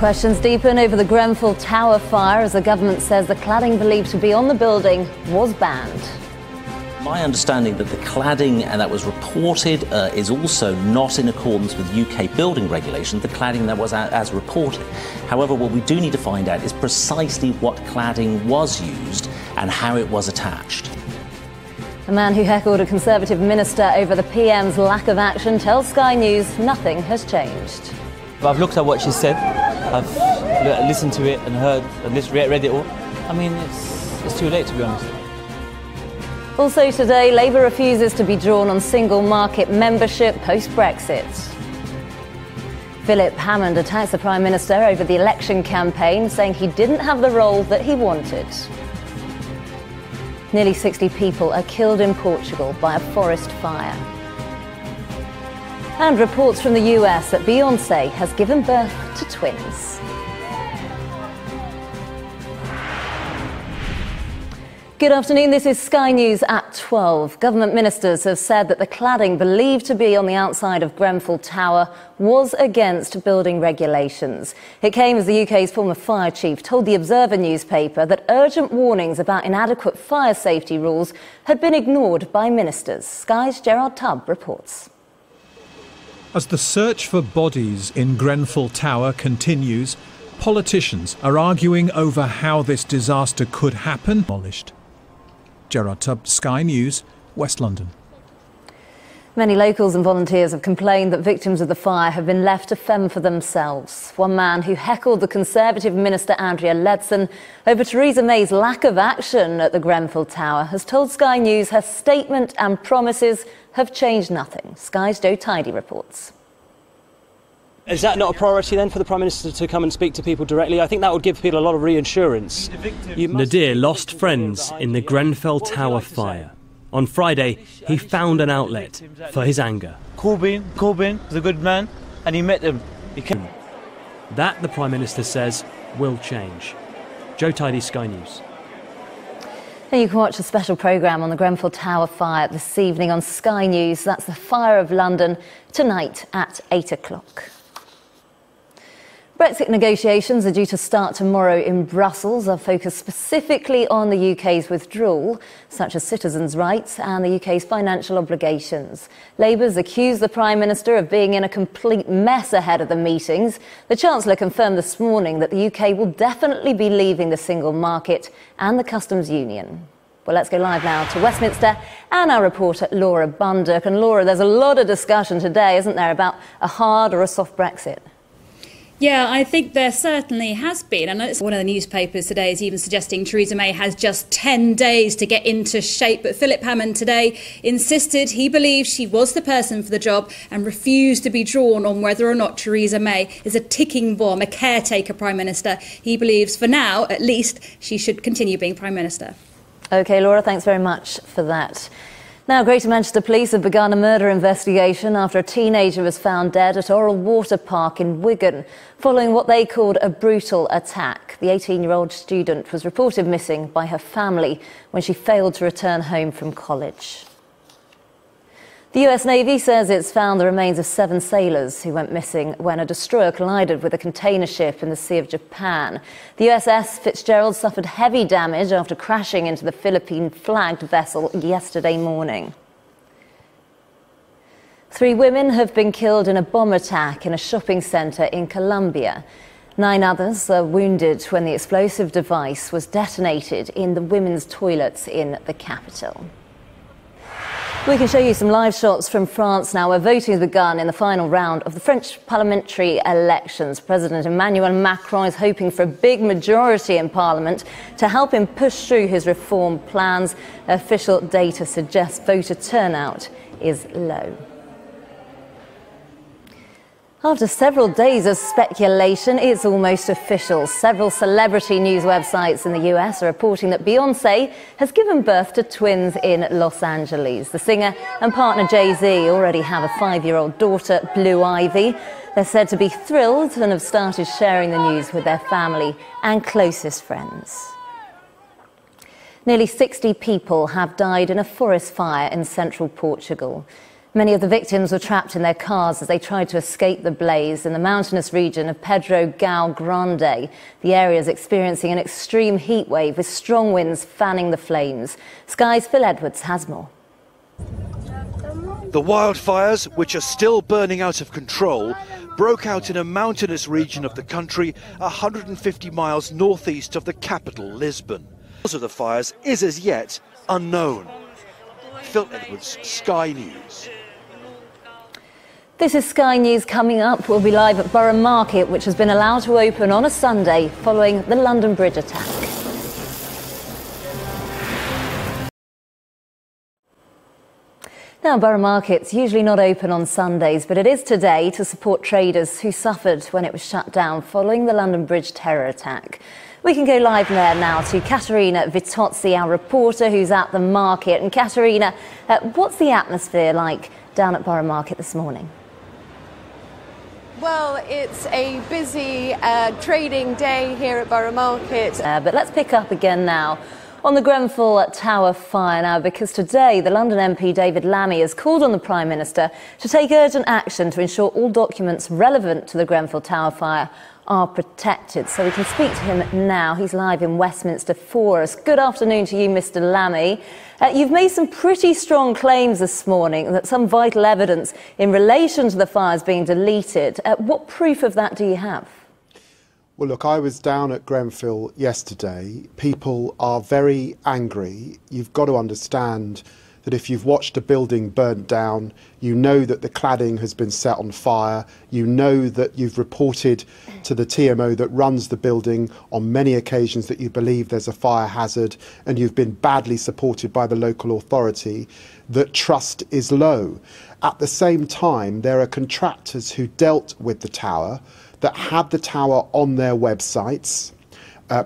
Questions deepen over the Grenfell Tower fire as the government says the cladding believed to be on the building was banned. My understanding that the cladding that was reported is also not in accordance with UK building regulations, the cladding that was as reported. However, what we do need to find out is precisely what cladding was used and how it was attached. A man who heckled a Conservative minister over the PM's lack of action tells Sky News nothing has changed. I've looked at what she said, I've listened to it and heard and read it all. I mean, it's too late, to be honest. Also today, Labour refuses to be drawn on single market membership post-Brexit. Philip Hammond attacks the Prime Minister over the election campaign, saying he didn't have the role that he wanted. Nearly 60 people are killed in Portugal by a forest fire. And reports from the US that Beyoncé has given birth to twins. Good afternoon, this is Sky News at 12. Government ministers have said that the cladding believed to be on the outside of Grenfell Tower was against building regulations. It came as the UK's former fire chief told the Observer newspaper that urgent warnings about inadequate fire safety rules had been ignored by ministers. Sky's Gerard Tubb reports. As the search for bodies in Grenfell Tower continues, politicians are arguing over how this disaster could happen. Demolished. Gerard Tubb, Sky News, West London. Many locals and volunteers have complained that victims of the fire have been left to fend for themselves. One man who heckled the Conservative Minister Andrea Leadsom over Theresa May's lack of action at the Grenfell Tower has told Sky News her statement and promises have changed nothing. Sky's Joe Tidy reports. Is that not a priority then for the Prime Minister to come and speak to people directly? I think that would give people a lot of reassurance. Nadir lost friends in the Grenfell Tower fire. On Friday, he found an outlet for his anger. Corbyn is a good man, and he met him. That, the Prime Minister says, will change. Joe Tidy, Sky News. And you can watch a special programme on the Grenfell Tower fire this evening on Sky News. That's the Fire of London, tonight at 8 o'clock. Brexit negotiations are due to start tomorrow in Brussels. They'll focus specifically on the UK's withdrawal, such as citizens' rights and the UK's financial obligations. Labour's accused the Prime Minister of being in a complete mess ahead of the meetings. The Chancellor confirmed this morning that the UK will definitely be leaving the single market and the customs union. Well, let's go live now to Westminster and our reporter Laura Bundock. And Laura, there's a lot of discussion today, isn't there, about a hard or a soft Brexit? Yeah, I think there certainly has been. And one of the newspapers today is even suggesting Theresa May has just 10 days to get into shape. But Philip Hammond today insisted he believes she was the person for the job and refused to be drawn on whether or not Theresa May is a ticking bomb, a caretaker Prime Minister. He believes for now, at least, she should continue being Prime Minister. OK, Laura, thanks very much for that. Now, Greater Manchester Police have begun a murder investigation after a teenager was found dead at Oral Water Park in Wigan, following what they called a brutal attack. The 18-year-old student was reported missing by her family when she failed to return home from college. The US Navy says it's found the remains of 7 sailors who went missing when a destroyer collided with a container ship in the Sea of Japan. The USS Fitzgerald suffered heavy damage after crashing into the Philippine-flagged vessel yesterday morning. 3 women have been killed in a bomb attack in a shopping centre in Colombia. 9 others are wounded when the explosive device was detonated in the women's toilets in the capital. We can show you some live shots from France now, where voting has begun in the final round of the French parliamentary elections. President Emmanuel Macron is hoping for a big majority in Parliament to help him push through his reform plans. Official data suggests voter turnout is low. After several days of speculation, it's almost official. Several celebrity news websites in the US are reporting that Beyoncé has given birth to twins in Los Angeles. The singer and partner Jay-Z already have a 5-year-old daughter, Blue Ivy. They're said to be thrilled and have started sharing the news with their family and closest friends. Nearly 60 people have died in a forest fire in central Portugal. Many of the victims were trapped in their cars as they tried to escape the blaze in the mountainous region of Pedro Gal Grande. The area is experiencing an extreme heat wave with strong winds fanning the flames. Sky's Phil Edwards has more. The wildfires, which are still burning out of control, broke out in a mountainous region of the country 150 miles northeast of the capital, Lisbon. The cause of the fires is as yet unknown. Phil Edwards, Sky News. This is Sky News coming up. We'll be live at Borough Market, which has been allowed to open on a Sunday following the London Bridge attack. Now, Borough Market's usually not open on Sundays, but it is today to support traders who suffered when it was shut down following the London Bridge terror attack. We can go live there now to Caterina Vitozzi, our reporter who's at the market. And Caterina, what's the atmosphere like down at Borough Market this morning? Well, it's a busy trading day here at Borough Market. But let's pick up again now on the Grenfell Tower fire now, because today the London MP David Lammy has called on the Prime Minister to take urgent action to ensure all documents relevant to the Grenfell Tower fire are protected. So we can speak to him now. He's live in Westminster for us. Good afternoon to you, Mr. Lammy. You've made some pretty strong claims this morning that some vital evidence in relation to the fires being deleted. What proof of that do you have? Well, look, I was down at Grenfell yesterday. People are very angry. You've got to understand that if you've watched a building burnt down, you know that the cladding has been set on fire, you know that you've reported to the TMO that runs the building on many occasions that you believe there's a fire hazard, and you've been badly supported by the local authority, that trust is low. At the same time, there are contractors who dealt with the tower that had the tower on their websites,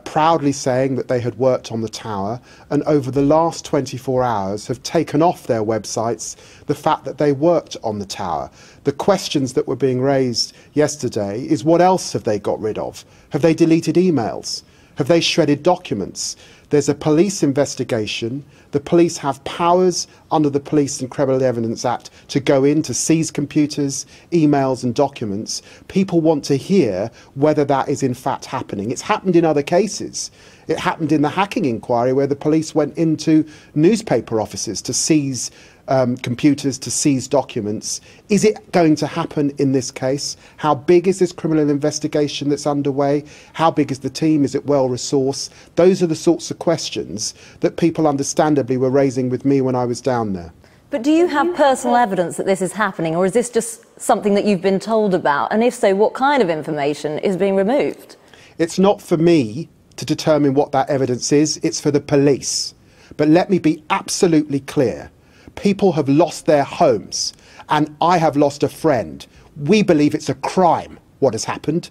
proudly saying that they had worked on the tower, and over the last 24 hours have taken off their websites the fact that they worked on the tower. The questions that were being raised yesterday is, what else have they got rid of? Have they deleted emails? Have they shredded documents? There's a police investigation. The police have powers under the Police and Criminal Evidence Act to go in to seize computers, emails and documents. People want to hear whether that is in fact happening. It's happened in other cases. It happened in the hacking inquiry where the police went into newspaper offices to seize computers, to seize documents. Is it going to happen in this case? How big is this criminal investigation that's underway? How big is the team? Is it well resourced? Those are the sorts of questions that people understandably were raising with me when I was down there. But do you have personal evidence that this is happening, or is this just something that you've been told about? And if so, what kind of information is being removed? It's not for me to determine what that evidence is. It's for the police. But let me be absolutely clear. People have lost their homes, and I have lost a friend. We believe it's a crime, what has happened.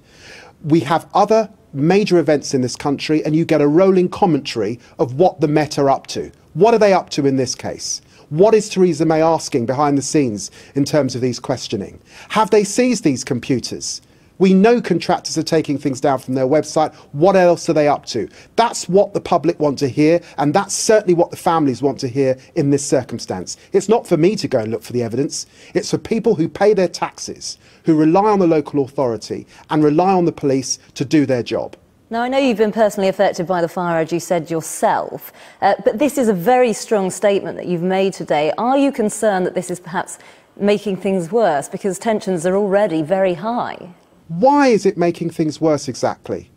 We have other major events in this country, and you get a rolling commentary of what the Met are up to. What are they up to in this case? What is Theresa May asking behind the scenes in terms of these questioning? Have they seized these computers? We know contractors are taking things down from their website. What else are they up to? That's what the public want to hear, and that's certainly what the families want to hear in this circumstance. It's not for me to go and look for the evidence. It's for people who pay their taxes, who rely on the local authority and rely on the police to do their job. Now, I know you've been personally affected by the fire, as you said yourself, but this is a very strong statement that you've made today. Are you concerned that this is perhaps making things worse, because tensions are already very high? Why is it making things worse exactly?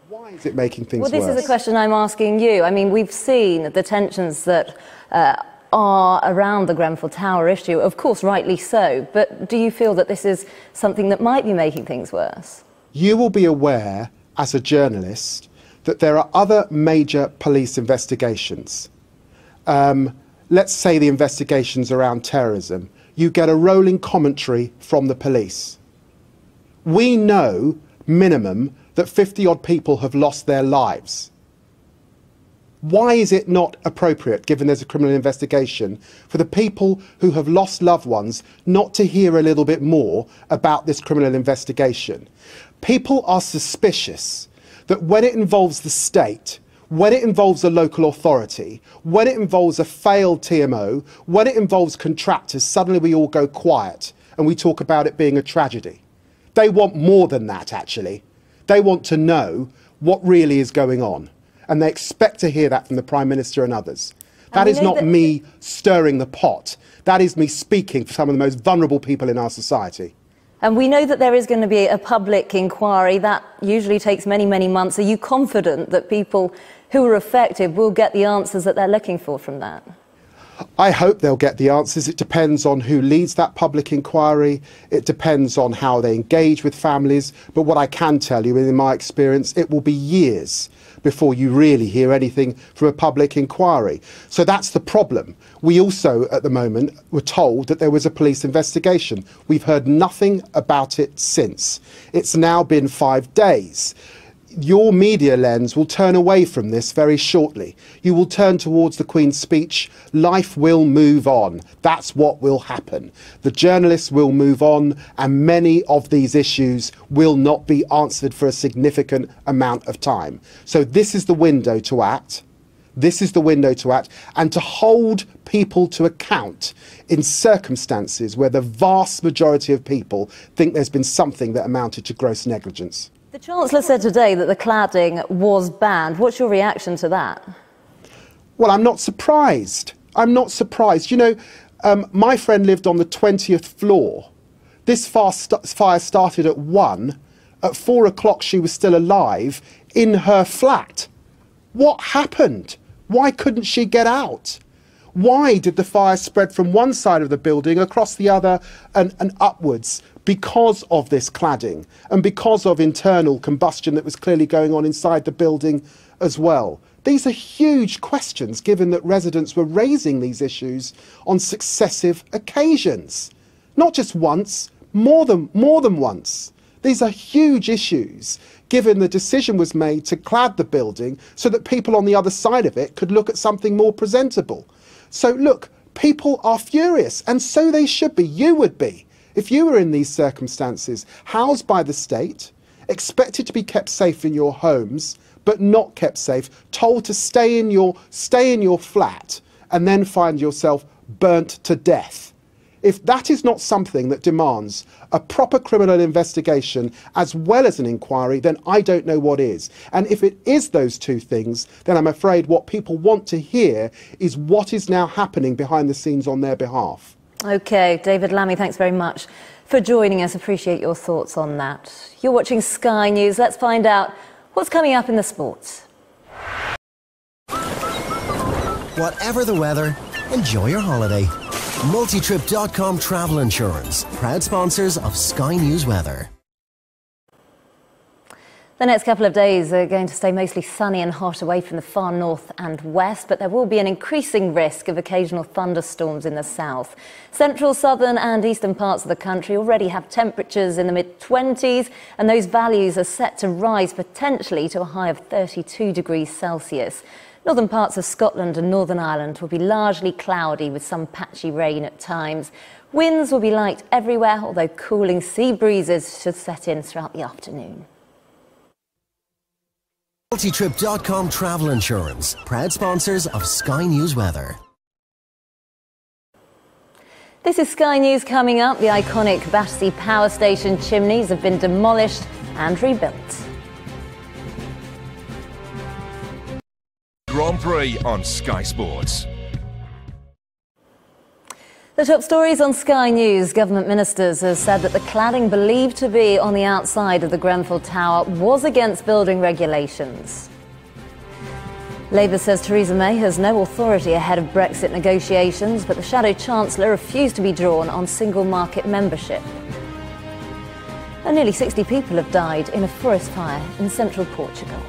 Why is it making things worse? Well, this is a question I'm asking you. I mean, we've seen the tensions that are around the Grenfell Tower issue, of course, rightly so, but do you feel that this is something that might be making things worse? You will be aware, as a journalist, that there are other major police investigations. Let's say the investigations around terrorism. You get a rolling commentary from the police. We know, minimum, that 50-odd people have lost their lives. Why is it not appropriate, given there's a criminal investigation, for the people who have lost loved ones not to hear a little bit more about this criminal investigation? People are suspicious that when it involves the state, when it involves a local authority, when it involves a failed TMO, when it involves contractors, suddenly we all go quiet and we talk about it being a tragedy. They want more than that, actually. They want to know what really is going on. And they expect to hear that from the Prime Minister and others. That is not me stirring the pot. That is me speaking for some of the most vulnerable people in our society. And we know that there is going to be a public inquiry. That usually takes many, many months. Are you confident that people who are affected will get the answers that they're looking for from that? I hope they'll get the answers. It depends on who leads that public inquiry. It depends on how they engage with families. But what I can tell you, in my experience, it will be years before you really hear anything from a public inquiry. So that's the problem. We also, at the moment, were told that there was a police investigation. We've heard nothing about it since. It's now been 5 days. Your media lens will turn away from this very shortly. You will turn towards the Queen's speech. Life will move on. That's what will happen. The journalists will move on, and many of these issues will not be answered for a significant amount of time. So this is the window to act. This is the window to act, and to hold people to account in circumstances where the vast majority of people think there's been something that amounted to gross negligence. The Chancellor said today that the cladding was banned. What's your reaction to that? Well, I'm not surprised. I'm not surprised. You know, my friend lived on the 20th floor. This fire started at 1. At 4 o'clock, she was still alive in her flat. What happened? Why couldn't she get out? Why did the fire spread from one side of the building across the other and upwards? Because of this cladding and because of internal combustion that was clearly going on inside the building as well. These are huge questions, given that residents were raising these issues on successive occasions. Not just once, more than once. These are huge issues, given the decision was made to clad the building so that people on the other side of it could look at something more presentable. So look, people are furious, and so they should be. You would be. If you were in these circumstances, housed by the state, expected to be kept safe in your homes, but not kept safe, told to stay in your flat, and then find yourself burnt to death. If that is not something that demands a proper criminal investigation as well as an inquiry, then I don't know what is. And if it is those two things, then I'm afraid what people want to hear is what is now happening behind the scenes on their behalf. OK, David Lammy, thanks very much for joining us. Appreciate your thoughts on that. You're watching Sky News. Let's find out what's coming up in the sports. Whatever the weather, enjoy your holiday. Multitrip.com Travel Insurance, proud sponsors of Sky News Weather. The next couple of days are going to stay mostly sunny and hot away from the far north and west, but there will be an increasing risk of occasional thunderstorms in the south. Central, southern and eastern parts of the country already have temperatures in the mid-20s, and those values are set to rise potentially to a high of 32 degrees Celsius. Northern parts of Scotland and Northern Ireland will be largely cloudy with some patchy rain at times. Winds will be light everywhere, although cooling sea breezes should set in throughout the afternoon. Multitrip.com Travel Insurance, proud sponsors of Sky News Weather. This is Sky News coming up. The iconic Battersea Power Station chimneys have been demolished and rebuilt. Grand Prix on Sky Sports. The top stories on Sky News. Government ministers have said that the cladding believed to be on the outside of the Grenfell Tower was against building regulations. Labour says Theresa May has no authority ahead of Brexit negotiations, but the Shadow Chancellor refused to be drawn on single market membership. And nearly 60 people have died in a forest fire in central Portugal.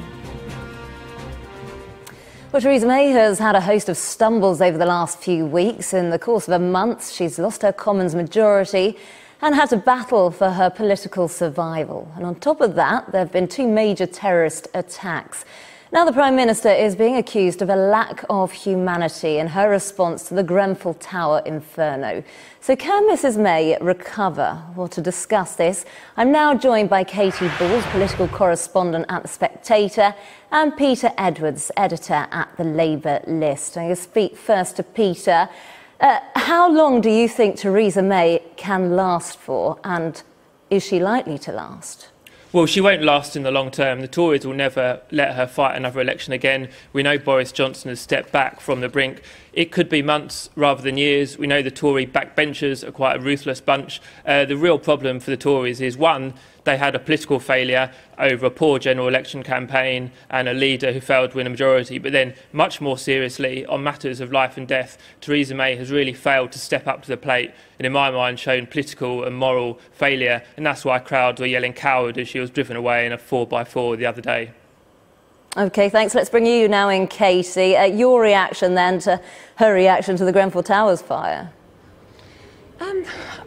Well, Theresa May has had a host of stumbles over the last few weeks. In the course of a month, she's lost her Commons majority and had to battle for her political survival. And on top of that, there have been two major terrorist attacks. Now the Prime Minister is being accused of a lack of humanity in her response to the Grenfell Tower inferno. So can Mrs May recover? Well, to discuss this, I'm now joined by Katie Balls, political correspondent at The Spectator, and Peter Edwards, editor at the Labour List. I'm going to speak first to Peter. How long do you think Theresa May can last for, and is she likely to last? Well, she won't last in the long term. The Tories will never let her fight another election again. We know Boris Johnson has stepped back from the brink. It could be months rather than years. We know the Tory backbenchers are quite a ruthless bunch. The real problem for the Tories is, one, they had a political failure over a poor general election campaign and a leader who failed to win a majority. But then, much more seriously, on matters of life and death, Theresa May has really failed to step up to the plate and, in my mind, shown political and moral failure. And that's why crowds were yelling coward as she was driven away in a 4x4 the other day. OK, thanks. Let's bring you now in, Katie. Your reaction then to her reaction to the Grenfell Towers fire?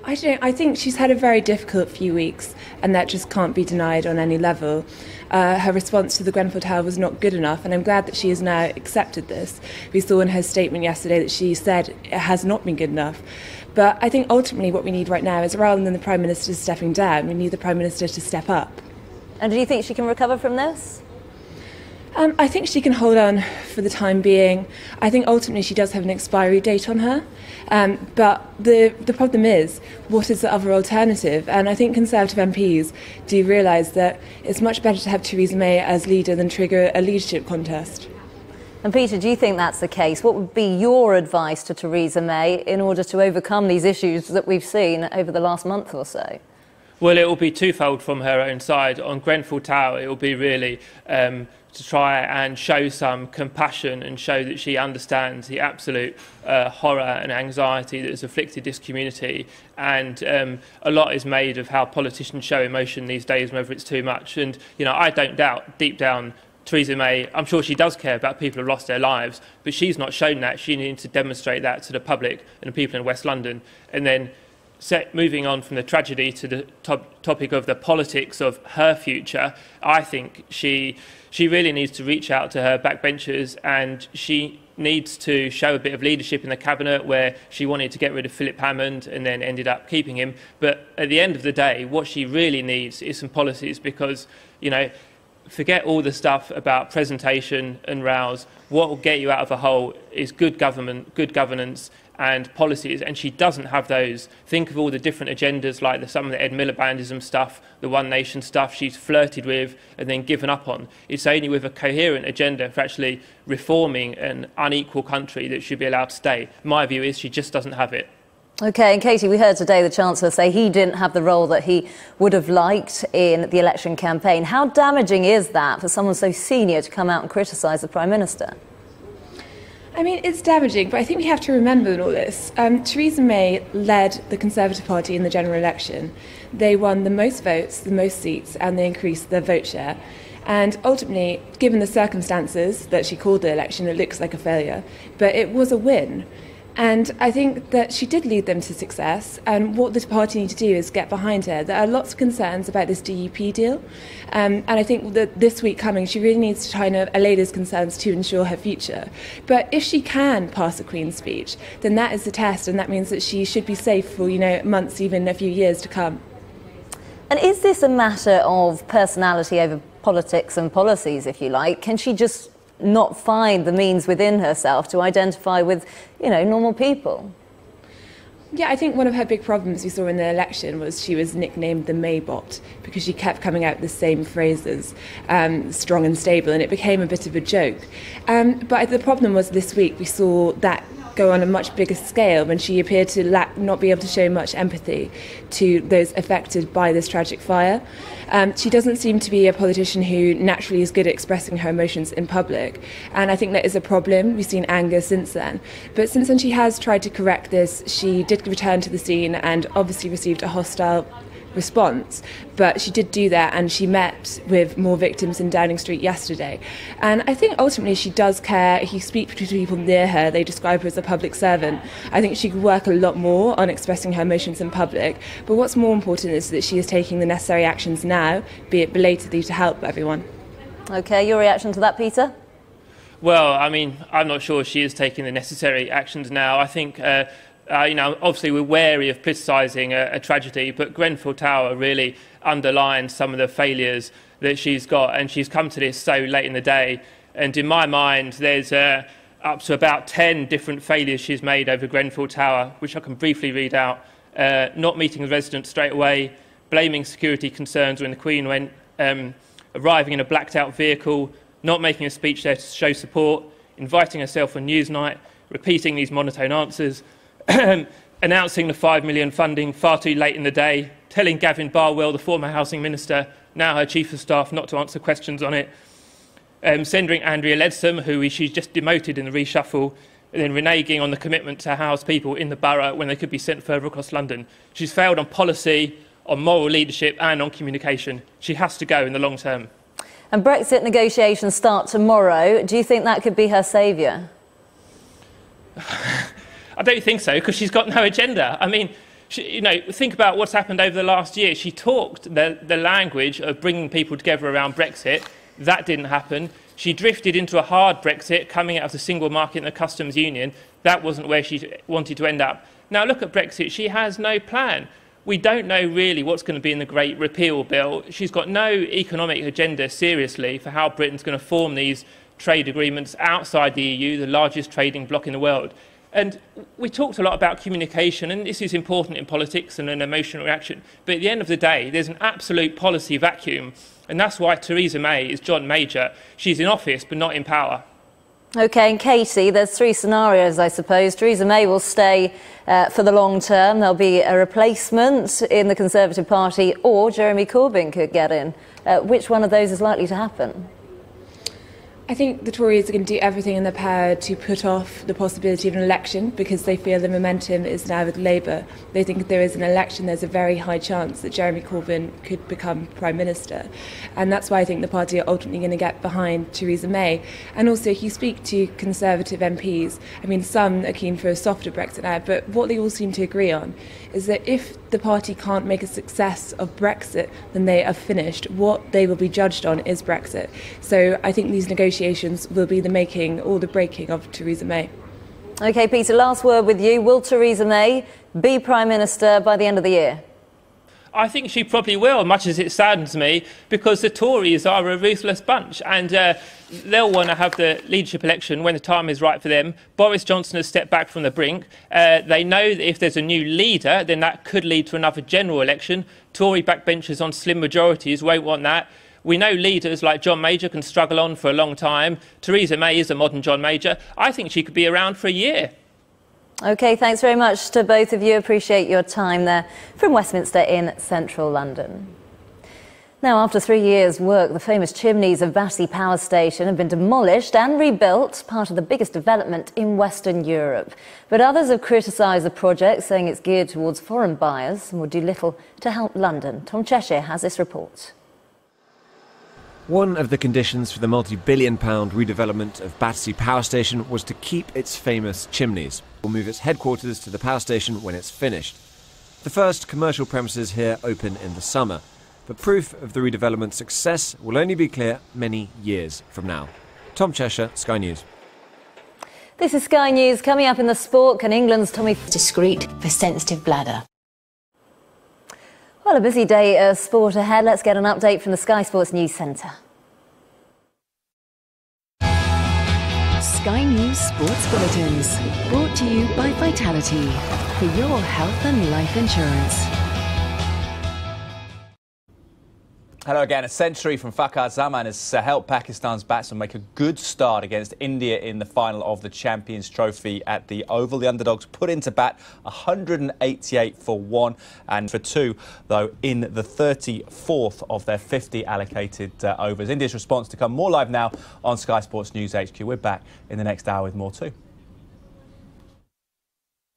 I think she's had a very difficult few weeks, and that just can't be denied on any level. Her response to the Grenfell Tower was not good enough, and I'm glad that she has now accepted this. We saw in her statement yesterday that she said it has not been good enough. But I think ultimately what we need right now is, rather than the Prime Minister stepping down, we need the Prime Minister to step up. And do you think she can recover from this? I think she can hold on for the time being. I think ultimately she does have an expiry date on her. But the problem is, what is the other alternative? And I think Conservative MPs do realise that it's much better to have Theresa May as leader than trigger a leadership contest. And Peter, do you think that's the case? What would be your advice to Theresa May in order to overcome these issues that we've seen over the last month or so? Well, it will be twofold from her own side. On Grenfell Tower, it will be really to try and show some compassion and show that she understands the absolute horror and anxiety that has afflicted this community. And a lot is made of how politicians show emotion these days, whether it's too much. And, you know, I don't doubt deep down Theresa May, I'm sure she does care about people who have lost their lives, but she's not shown that. She needs to demonstrate that to the public and the people in West London. And then moving on from the tragedy to the topic of the politics of her future, I think she really needs to reach out to her backbenchers, and she needs to show a bit of leadership in the cabinet, where she wanted to get rid of Philip Hammond and then ended up keeping him. But at the end of the day, what she really needs is some policies, because, you know, forget all the stuff about presentation and rows. What will get you out of a hole is good government, good governance and policies, and she doesn't have those. Think of all the different agendas, like some of the Ed Milibandism stuff, the One Nation stuff she's flirted with and then given up on. It's only with a coherent agenda for actually reforming an unequal country that should be allowed to stay. My view is she just doesn't have it. OK, and Katie, we heard today the Chancellor say he didn't have the role that he would have liked in the election campaign. How damaging is that for someone so senior to come out and criticise the Prime Minister? I mean, it's damaging, but I think we have to remember in all this, Theresa May led the Conservative Party in the general election. They won the most votes, the most seats, and they increased their vote share. And ultimately, given the circumstances that she called the election, it looks like a failure, but it was a win. And I think that she did lead them to success, and what the party need to do is get behind her. There are lots of concerns about this DUP deal, and I think that this week coming she really needs to try and allay those concerns to ensure her future. But if she can pass the Queen's speech, then that is the test, and that means that she should be safe for, you know, months, even a few years to come. And is this a matter of personality over politics and policies, if you like? Can she just not find the means within herself to identify with, you know, normal people? Yeah, I think one of her big problems we saw in the election was she was nicknamed the Maybot, because she kept coming out with the same phrases, strong and stable, and it became a bit of a joke. But the problem was this week we saw that go on a much bigger scale when she appeared to not be able to show much empathy to those affected by this tragic fire. She doesn't seem to be a politician who naturally is good at expressing her emotions in public, and I think that is a problem. We've seen anger since then, but since then she has tried to correct this. She did return to the scene and obviously received a hostile response, but she did do that, and she met with more victims in Downing Street yesterday. And I think ultimately she does care. If you speak to people near her, they describe her as a public servant. I think she could work a lot more on expressing her emotions in public, but what's more important is that she is taking the necessary actions now, be it belatedly, to help everyone. OK, your reaction to that, Peter? Well, I mean, I'm not sure she is taking the necessary actions now. I think, you know, obviously we're wary of politicising a tragedy, but Grenfell Tower really underlines some of the failures that she's got, and she's come to this so late in the day. And in my mind, there's up to about 10 different failures she's made over Grenfell Tower, which I can briefly read out. Not meeting the residents straight away, blaming security concerns when the Queen went, arriving in a blacked-out vehicle, not making a speech there to show support, inviting herself on Newsnight, repeating these monotone answers, announcing the 5 million funding far too late in the day, telling Gavin Barwell, the former housing minister, now her chief of staff, not to answer questions on it, sending Andrea Leadsom, who she's just demoted in the reshuffle, and then reneging on the commitment to house people in the borough when they could be sent further across London. She's failed on policy, on moral leadership and on communication. She has to go in the long term. And Brexit negotiations start tomorrow. Do you think that could be her saviour? I don't think so, because she's got no agenda. I mean, you know, think about what's happened over the last year. She talked the language of bringing people together around Brexit. That didn't happen. She drifted into a hard Brexit, coming out of the single market and the customs union. That wasn't where she wanted to end up. Now look at Brexit. She has no plan. We don't know really what's going to be in the Great Repeal Bill. She's got no economic agenda, seriously, for how Britain's going to form these trade agreements outside the EU, the largest trading bloc in the world. And we talked a lot about communication, and this is important in politics and an emotional reaction. But at the end of the day, there's an absolute policy vacuum. And that's why Theresa May is John Major. She's in office, but not in power. OK, and Katie, there's three scenarios, I suppose. Theresa May will stay for the long term. There'll be a replacement in the Conservative Party, or Jeremy Corbyn could get in. Which one of those is likely to happen? I think the Tories are going to do everything in their power to put off the possibility of an election because they feel the momentum is now with Labour. They think if there is an election, there's a very high chance that Jeremy Corbyn could become Prime Minister. And that's why I think the party are ultimately going to get behind Theresa May. And also, if you speak to Conservative MPs, I mean, some are keen for a softer Brexit now, but what they all seem to agree on is that if the party can't make a success of Brexit, then they are finished. What they will be judged on is Brexit. So I think these negotiations will be the making or the breaking of Theresa May. OK, Peter, last word with you. Will Theresa May be Prime Minister by the end of the year? I think she probably will, much as it saddens me, because the Tories are a ruthless bunch and they'll want to have the leadership election when the time is right for them. Boris Johnson has stepped back from the brink. They know that if there's a new leader, then that could lead to another general election. Tory backbenchers on slim majorities won't want that. We know leaders like John Major can struggle on for a long time. Theresa May is a modern John Major. I think she could be around for a year. OK, thanks very much to both of you. Appreciate your time there from Westminster in central London. Now, after 3 years' work, the famous chimneys of Battersea Power Station have been demolished and rebuilt, part of the biggest development in Western Europe. But others have criticised the project, saying it's geared towards foreign buyers and would do little to help London. Tom Cheshire has this report. One of the conditions for the multi-billion-pound redevelopment of Battersea Power Station was to keep its famous chimneys. Will move its headquarters to the power station when it's finished. The first commercial premises here open in the summer, but proof of the redevelopment's success will only be clear many years from now. Tom Cheshire, Sky News. This is Sky News. Coming up in the sport, can England's Tommy... Discreet for sensitive bladder. Well, a busy day of sport ahead. Let's get an update from the Sky Sports News Centre. Sky News Sports Bulletins, brought to you by Vitality, for your health and life insurance. Hello again. A century from Fakhar Zaman has helped Pakistan's batsmen make a good start against India in the final of the Champions Trophy at the Oval. The underdogs put into bat 188 for 1 and for 2, though, in the 34th of their 50 allocated overs. India's response to come more live now on Sky Sports News HQ. We're back in the next hour with more too.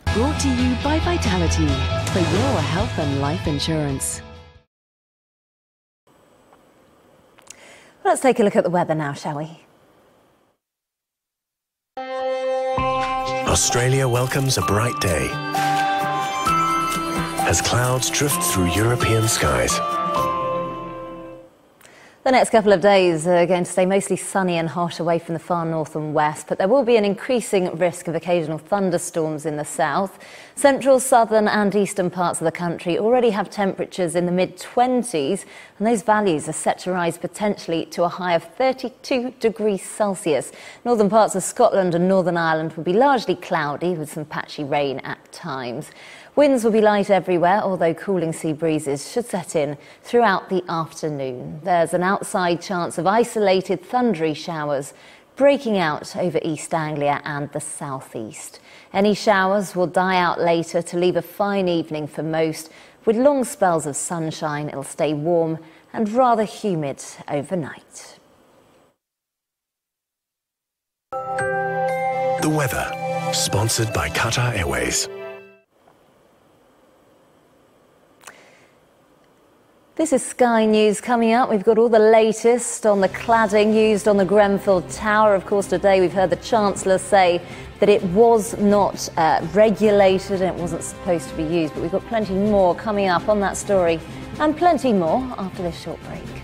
Brought to you by Vitality, for your health and life insurance. Let's take a look at the weather now, shall we? Australia welcomes a bright day as clouds drift through European skies. The next couple of days are going to stay mostly sunny and hot away from the far north and west, but there will be an increasing risk of occasional thunderstorms in the south. Central, southern and eastern parts of the country already have temperatures in the mid-20s, and those values are set to rise potentially to a high of 32 degrees Celsius. Northern parts of Scotland and Northern Ireland will be largely cloudy with some patchy rain at times. Winds will be light everywhere, although cooling sea breezes should set in throughout the afternoon. There's an outside chance of isolated thundery showers breaking out over East Anglia and the southeast. Any showers will die out later to leave a fine evening for most, with long spells of sunshine. It'll stay warm and rather humid overnight. The weather, sponsored by Qatar Airways. This is Sky News coming up. We've got all the latest on the cladding used on the Grenfell Tower. Of course, today we've heard the Chancellor say that it was not regulated and it wasn't supposed to be used. But we've got plenty more coming up on that story and plenty more after this short break.